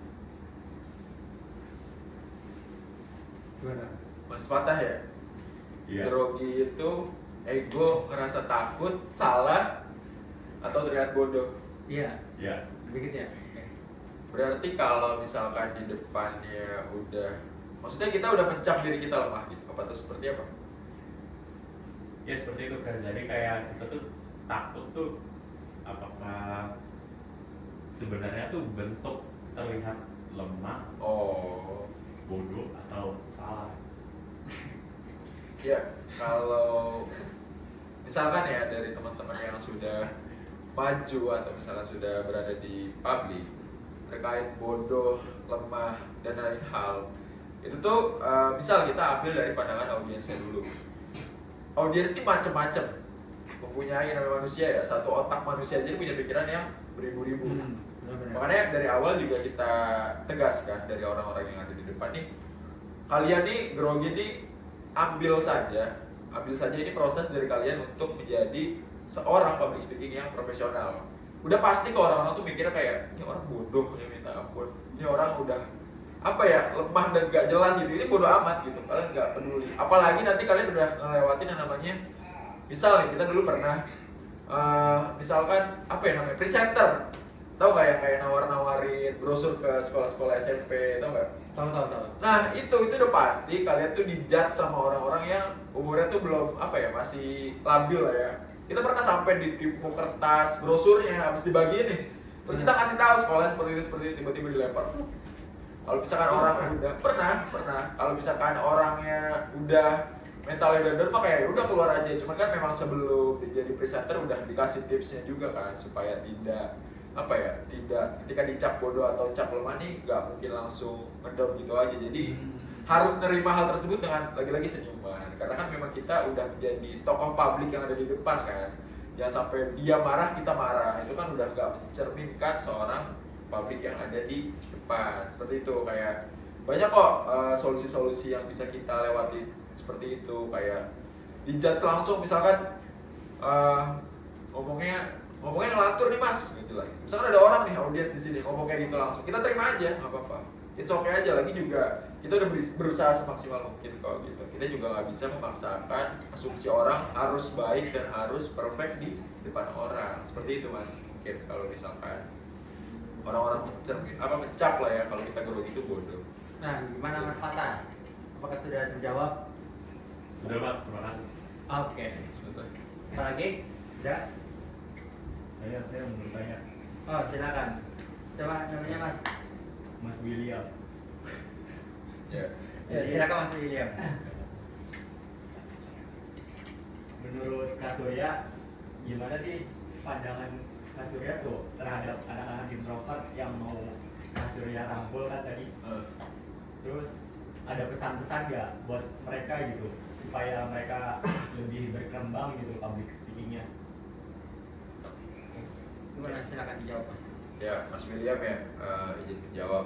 Gimana? Mas Fatah ya? Iya. Grogi itu ego, ngerasa takut, salah, atau terlihat bodoh. Iya, Iya. begitu ya. Oke. Berarti kalau misalkan di depannya udah, maksudnya kita udah mencap diri kita lemah gitu, apa tuh seperti apa? Ya seperti itu kan. Jadi kayak kita tuh takut tuh, apakah sebenarnya tuh bentuk terlihat lemah, Oh, bodoh, atau salah? ya kalau misalkan ya dari teman-teman yang sudah maju atau misalkan sudah berada di publik terkait bodoh, lemah, dan lain hal, itu tuh misal kita ambil dari pandangan audiensnya dulu. Audiens ini macem-macem, mempunyai namanya manusia ya, satu otak manusia jadi punya pikiran yang beribu-ribu. Benar-benar. Makanya dari awal juga kita tegaskan dari orang-orang yang ada di depan nih, kalian nih grogi nih ambil saja ini proses dari kalian untuk menjadi seorang public speaking yang profesional. Udah pasti ke orang-orang tuh mikirnya kayak ini orang bodoh, ya minta ampun, ini orang udah apa ya, lemah dan gak jelas gitu, ini bodoh amat gitu, kalian gak peduli. Apalagi nanti kalian udah ngelewatin yang namanya, misal nih kita dulu pernah misalkan apa ya namanya, presenter. Tahu nggak yang kayak nawar-nawarin brosur ke sekolah-sekolah SMP, tahu nggak? Tahu. Nah itu udah pasti kalian tuh dijudge sama orang-orang yang umurnya tuh belum apa ya, masih labil lah ya. Kita pernah sampai di tipu kertas brosurnya habis dibagiin nih, terus kita kasih tahu sekolahnya seperti ini, tiba-tiba dilempar. Kalau misalkan orang udah pernah, kalau misalkan orangnya udah mentalnya udah down, mah kayak udah keluar aja. Cuman kan memang sebelum jadi presenter udah dikasih tipsnya juga kan supaya tidak apa ya, tidak ketika dicap bodoh atau cap lemah nih nggak mungkin langsung ngedown gitu aja. Jadi harus nerima hal tersebut dengan lagi-lagi senyuman, karena kan memang kita udah menjadi tokoh publik yang ada di depan kan. Jangan sampai dia marah kita marah, itu kan udah nggak mencerminkan seorang publik yang ada di depan. Seperti itu, kayak banyak kok solusi-solusi yang bisa kita lewati seperti itu, kayak dijudge langsung misalkan ngomongnya ngelantur nih mas, nggak jelas. Misalkan ada orang nih audiens di sini ngomong kayak gitu langsung, kita terima aja, nggak apa-apa. It's okay aja. Lagi juga kita udah berusaha semaksimal mungkin kok gitu. Kita juga nggak bisa memaksakan asumsi orang harus baik dan harus perfect di depan orang. Seperti itu mas. Mungkin kalau misalkan orang-orang mencap lah ya kalau kita grogi itu bodoh. Nah, gimana Mas Fatah? Apakah sudah terjawab? Sudah mas, terima kasih. Oke. Apa lagi? Sudah? Saya mau bertanya, Oh, silakan. Coba namanya Mas. Mas William. Ya. Ya, silakan Mas William. Menurut Kak Surya, gimana sih pandangan Kak Surya tuh terhadap anak-anak introvert yang mau Kak Surya rangkul kan tadi? Terus ada pesan-pesan nggak buat mereka gitu supaya mereka lebih berkembang gitu public speakingnya? Gimana? Silakan dijawab Mas. Ya, Mas William ya, izin menjawab.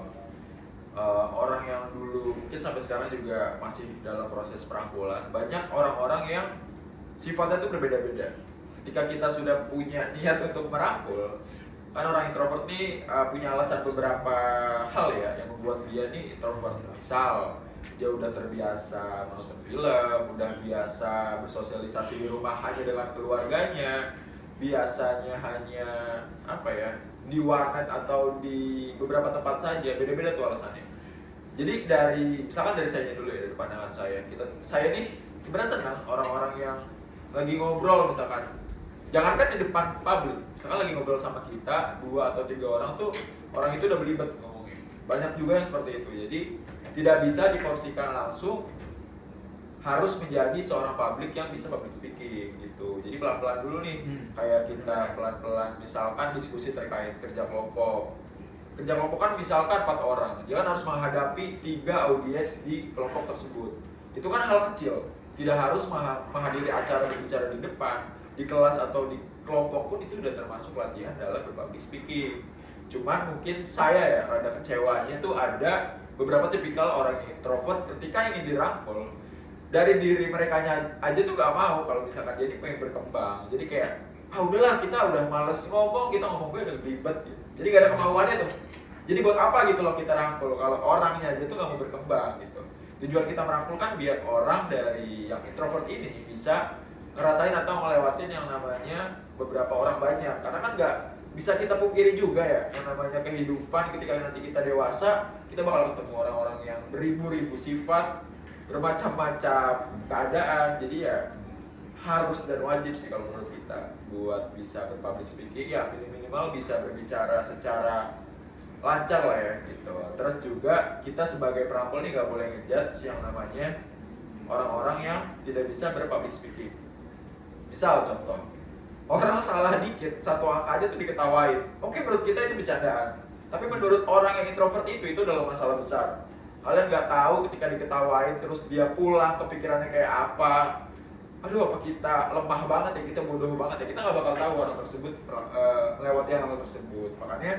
Orang yang dulu mungkin sampai sekarang juga masih dalam proses perangkulan, banyak orang-orang yang sifatnya itu berbeda-beda. Ketika kita sudah punya niat untuk merangkul, kan orang introvert nih punya alasan beberapa hal ya yang membuat dia nih introvert. Misal dia udah terbiasa menonton film, udah biasa bersosialisasi di rumah hanya dengan keluarganya, biasanya hanya apa ya, di warnet atau di beberapa tempat saja, beda-beda tuh alasannya. Jadi misalkan dari saya dulu ya, dari pandangan saya nih sebenarnya senang orang-orang yang lagi ngobrol, misalkan jangankan di depan publik, misalkan lagi ngobrol sama kita 2 atau 3 orang tuh, orang itu udah belibet ngomongin. Banyak juga yang seperti itu. Jadi tidak bisa diporsikan langsung, harus menjadi seorang publik yang bisa public speaking gitu. Jadi pelan-pelan dulu nih, kayak kita pelan-pelan misalkan diskusi terkait kerja kelompok. Kerja kelompok kan misalkan 4 orang, dia kan harus menghadapi 3 audiens di kelompok tersebut. Itu kan hal kecil, tidak harus menghadiri acara berbicara di depan, di kelas atau di kelompok pun itu udah termasuk latihan dalam berpublic speaking. Cuman mungkin saya ya rada kecewanya tuh ada beberapa tipikal orang yang introvert ketika ingin dirangkul dari diri mereka aja tuh gak mau kalau misalkan dia ini pengen berkembang. Jadi kayak udahlah, kita udah males ngomong, kita ngomong gue udah ribet gitu. Jadi gak ada kemauannya tuh. Jadi buat apa gitu loh kita rangkul kalau orangnya aja tuh gak mau berkembang gitu. Tujuan kita merangkul kan biar orang dari yang introvert ini bisa ngerasain atau ngelewatin yang namanya beberapa orang banyak. Karena kan nggak bisa kita pungkiri juga ya, yang namanya kehidupan ketika nanti kita dewasa, kita bakal ketemu orang-orang yang beribu-ribu sifat, bermacam-macam keadaan. Jadi ya harus dan wajib sih kalau menurut kita buat bisa berpublic speaking, ya minimal bisa berbicara secara lancar lah ya gitu. Terus juga kita sebagai perangkul nih nggak boleh ngejudge yang namanya orang-orang yang tidak bisa berpublic speaking. Misal contoh, orang salah dikit, satu angka aja tuh diketawain. Oke, menurut kita itu bercandaan. Tapi menurut orang yang introvert itu adalah masalah besar. Kalian nggak tahu ketika diketawain terus dia pulang kepikirannya kayak apa. Aduh, apa kita lemah banget ya, kita bodoh banget ya, kita nggak bakal tahu orang tersebut melewati hal tersebut. Makanya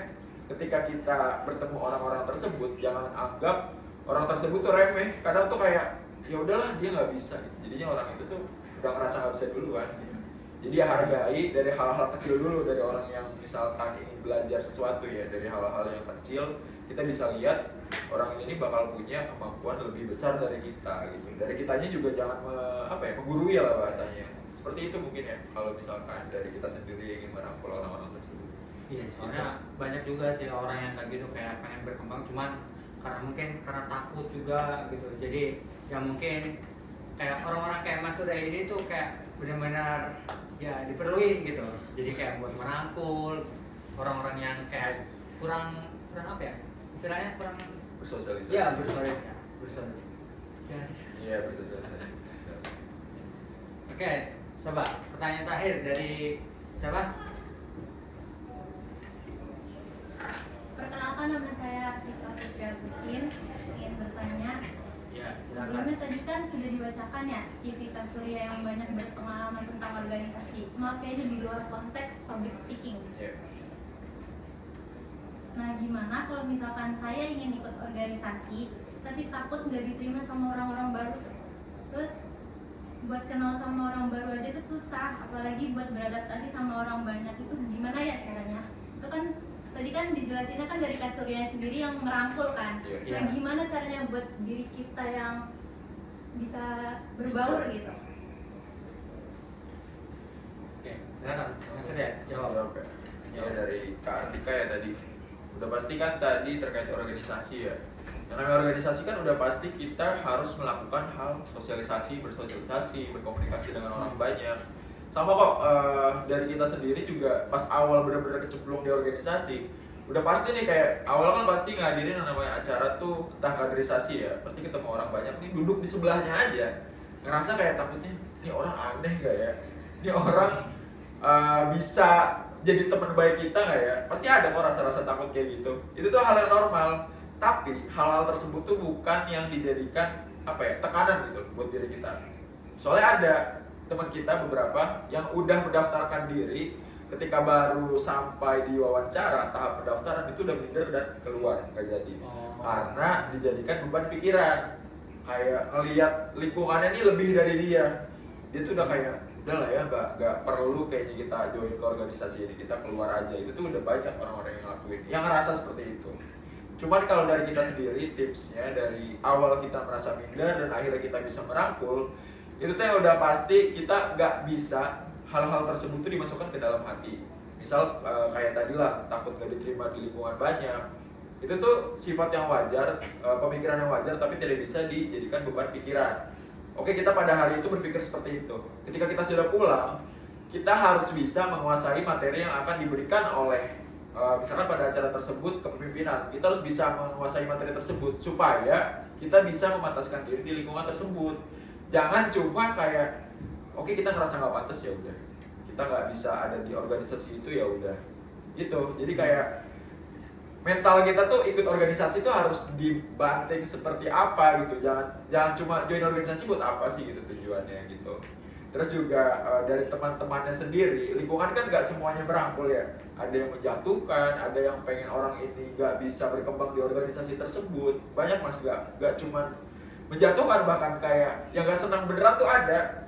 ketika kita bertemu orang-orang tersebut, jangan anggap orang tersebut tuh remeh. Kadang tuh kayak ya udahlah dia nggak bisa. Jadinya orang itu tuh udah ngerasa nggak bisa duluan. Jadi ya hargai dari hal-hal kecil dulu, dari orang yang misalkan ingin belajar sesuatu ya, dari hal-hal yang kecil kita bisa lihat orang ini bakal punya kemampuan lebih besar dari kita gitu. Dari kitanya juga jangan menggurui lah bahasanya. Seperti itu mungkin ya kalau misalkan dari kita sendiri ingin merangkul orang-orang tersebut. Iya, soalnya banyak juga sih orang yang kayak gitu, kayak pengen berkembang cuman karena takut juga gitu. Jadi ya mungkin kayak orang-orang kayak Mas Surya ini tuh kayak benar-benar ya diperluin gitu. Jadi kayak buat merangkul orang-orang yang kayak kurang apa ya? Istilahnya kurang Bersosialisasi. ya bersosialisasi. Iya, bersosialisasi. Oke, coba pertanyaan terakhir dari siapa? Perkenalkan, nama saya Tika Putri Agustin. Ingin bertanya, Ya, sebelumnya tadi kan sudah dibacakan ya Civika Surya yang banyak berpengalaman tentang organisasi. Maaf ya, ini di luar konteks public speaking. Iya. Nah, gimana kalau misalkan saya ingin ikut organisasi tapi takut nggak diterima sama orang-orang baru tuh? Terus buat kenal sama orang baru aja tuh susah, apalagi buat beradaptasi sama orang banyak itu gimana ya caranya? Itu kan tadi kan dijelasinnya kan dari Kak Surya sendiri yang merangkul kan. Iya. Nah, gimana caranya buat diri kita yang bisa berbaur gitu? Oke, silakan Mas Surya jawab. Ya dari Kak Andika ya tadi. Udah pasti kan tadi terkait organisasi ya. Yang namanya organisasi kan udah pasti kita harus melakukan hal sosialisasi, bersosialisasi, berkomunikasi dengan orang banyak. Sama kok dari kita sendiri juga pas awal benar-benar kecemplung di organisasi, udah pasti nih kayak awal kan pasti ngadirin yang namanya acara tuh entah kaderisasi ya, pasti ketemu orang banyak nih, duduk di sebelahnya aja ngerasa kayak takutnya ini orang aneh gak ya, ini orang bisa jadi teman baik kita nggak ya? Pasti ada kok rasa-rasa takut kayak gitu. Itu tuh hal yang normal. Tapi hal-hal tersebut tuh bukan yang dijadikan tekanan gitu buat diri kita. Soalnya ada teman kita beberapa yang udah mendaftarkan diri, ketika baru sampai di wawancara tahap pendaftaran itu udah minder dan keluar nggak jadi. Karena dijadikan beban pikiran. Kayak ngelihat lingkungannya ini lebih dari dia. Dia tuh udah kayak udah lah ya, nggak perlu kayaknya kita join ke organisasi ini, kita keluar aja. Itu tuh udah banyak orang-orang yang ngelakuin, yang ngerasa seperti itu. Cuman kalau dari kita sendiri, tipsnya dari awal kita merasa minder dan akhirnya kita bisa merangkul, itu tuh yang udah pasti kita nggak bisa hal-hal tersebut tuh dimasukkan ke dalam hati. Misal kayak tadi lah, takut nggak diterima di lingkungan banyak. Itu tuh sifat yang wajar, pemikiran yang wajar, tapi tidak bisa dijadikan beban pikiran. Oke, kita pada hari itu berpikir seperti itu. Ketika kita sudah pulang, kita harus bisa menguasai materi yang akan diberikan oleh misalkan pada acara tersebut kepemimpinan. Kita harus bisa menguasai materi tersebut supaya kita bisa memantaskan diri di lingkungan tersebut. Jangan cuma kayak oke, kita ngerasa nggak pantas ya udah, kita nggak bisa ada di organisasi itu ya udah gitu. Jadi kayak mental kita tuh ikut organisasi tuh harus dibanting seperti apa gitu. Jangan cuma join organisasi buat apa sih gitu tujuannya gitu. Terus juga dari teman-temannya sendiri, lingkungan kan nggak semuanya merangkul ya. Ada yang menjatuhkan, ada yang pengen orang ini nggak bisa berkembang di organisasi tersebut. Banyak mas, nggak cuman menjatuhkan, bahkan kayak yang nggak senang beneran tuh ada.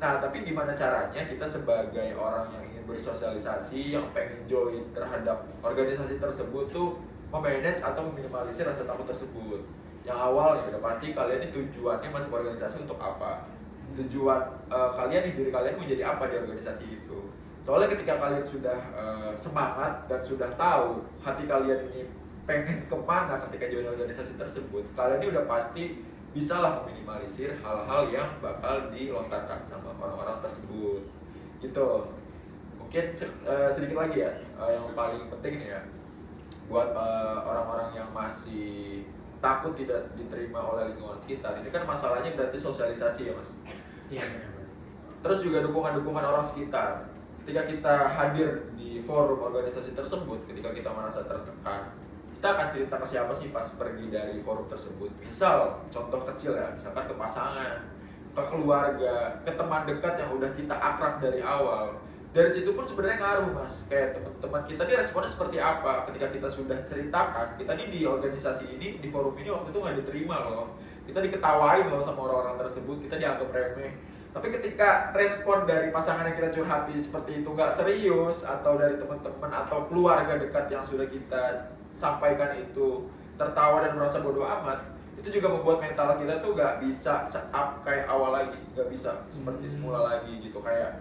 Nah, tapi gimana caranya kita sebagai orang yang ingin bersosialisasi, yang pengen join terhadap organisasi tersebut tuh memanage atau meminimalisir rasa takut tersebut. Yang awal ya udah pasti kalian ini tujuannya masuk organisasi untuk apa? Tujuan kalian di diri kalian menjadi apa di organisasi itu. Soalnya ketika kalian sudah semangat dan sudah tahu hati kalian ini pengen kemana ketika join organisasi tersebut, kalian ini udah pasti bisalah meminimalisir hal-hal yang bakal dilontarkan sama orang-orang tersebut gitu. Mungkin sedikit lagi ya, yang paling penting nih ya buat orang-orang yang masih takut tidak diterima oleh lingkungan sekitar. Ini kan masalahnya berarti sosialisasi ya mas. Iya benar. Terus juga dukungan-dukungan orang sekitar. Ketika kita hadir di forum organisasi tersebut, ketika kita merasa tertekan, kita akan cerita ke siapa sih pas pergi dari forum tersebut. Misal, contoh kecil ya, misalkan ke pasangan, ke keluarga, ke teman dekat yang udah kita akrab dari awal. Dari situ pun sebenarnya ngaruh mas, kayak teman-teman kita ini responnya seperti apa ketika kita sudah ceritakan, kita nih di organisasi ini, di forum ini waktu itu nggak diterima loh, kita diketawain loh sama orang-orang tersebut, kita dianggap remeh. Tapi ketika respon dari pasangan yang kita curhati seperti itu nggak serius, atau dari teman-teman atau keluarga dekat yang sudah kita sampaikan itu tertawa dan merasa bodoh amat, itu juga membuat mental kita tuh nggak bisa se-up kayak awal lagi, nggak bisa seperti semula lagi gitu. Kayak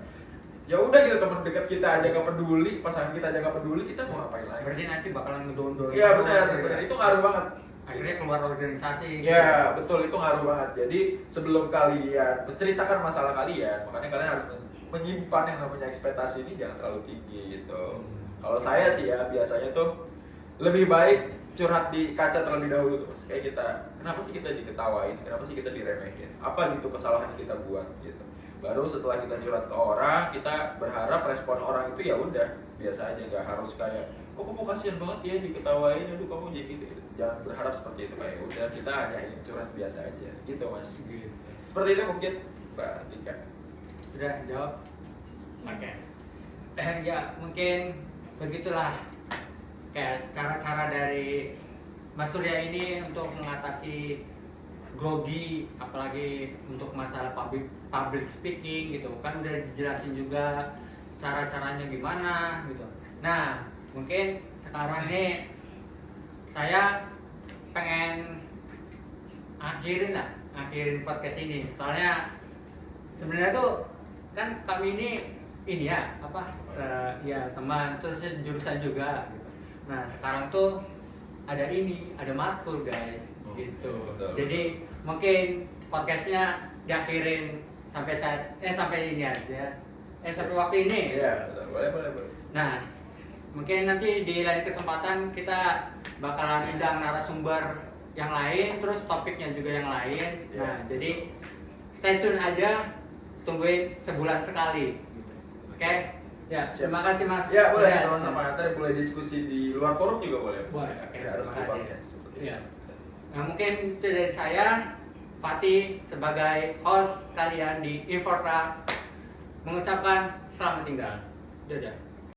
ya udah gitu, teman dekat kita aja nggak peduli, pasangan kita aja nggak peduli, kita mau ngapain lagi? Berarti nanti bakalan ngedon-don. Iya benar, itu ngaruh banget. Akhirnya keluar organisasi. Ya betul, itu ngaruh banget. Jadi sebelum kalian menceritakan masalah kalian, makanya kalian harus menyimpan yang namanya ekspektasi ini jangan terlalu tinggi gitu. Kalau saya sih ya biasanya tuh lebih baik curhat di kaca terlebih dahulu tuh mas. Kayak kita, kenapa sih kita diketawain, kenapa sih kita diremehin, apa gitu kesalahan yang kita buat gitu. Baru setelah kita curhat ke orang, kita berharap respon orang itu ya udah biasa aja, nggak harus kayak oh kamu kasihan banget ya diketawain, aduh kamu jadi gitu. Jangan berharap seperti itu, kayak udah kita hanya ingin curhat biasa aja gitu mas. Gitu. Seperti itu mungkin Mbak Tika. Sudah jawab? Oke. Ya mungkin begitulah kayak cara-cara dari Mas Surya ini untuk mengatasi grogi, apalagi untuk masalah public speaking gitu. Kan udah dijelasin juga cara-caranya gimana gitu. Nah, mungkin sekarang nih saya pengen akhirin podcast ini. Soalnya sebenarnya tuh kan kami ini ya ya teman, terus jurusan juga gitu. Nah, sekarang tuh ada matkul guys gitu. Betul. Jadi mungkin podcastnya diakhirin sampai ini aja. Sampai waktu ini. Iya, betul. Boleh. Nah, mungkin nanti di lain kesempatan kita bakalan undang narasumber yang lain, terus topiknya juga yang lain. Iya. Nah, jadi stay tune aja, tungguin sebulan sekali. Gitu. Oke? Ya, Siap. terima kasih Mas. Ya boleh, Ya, sama-sama. Ntar boleh diskusi di luar forum juga boleh. Mas. Boleh, oke, Ya, harus di terima kasih. podcast. Iya. Nah, mungkin itu dari saya, Fatih sebagai host kalian di Inforta mengucapkan selamat tinggal. Dadah.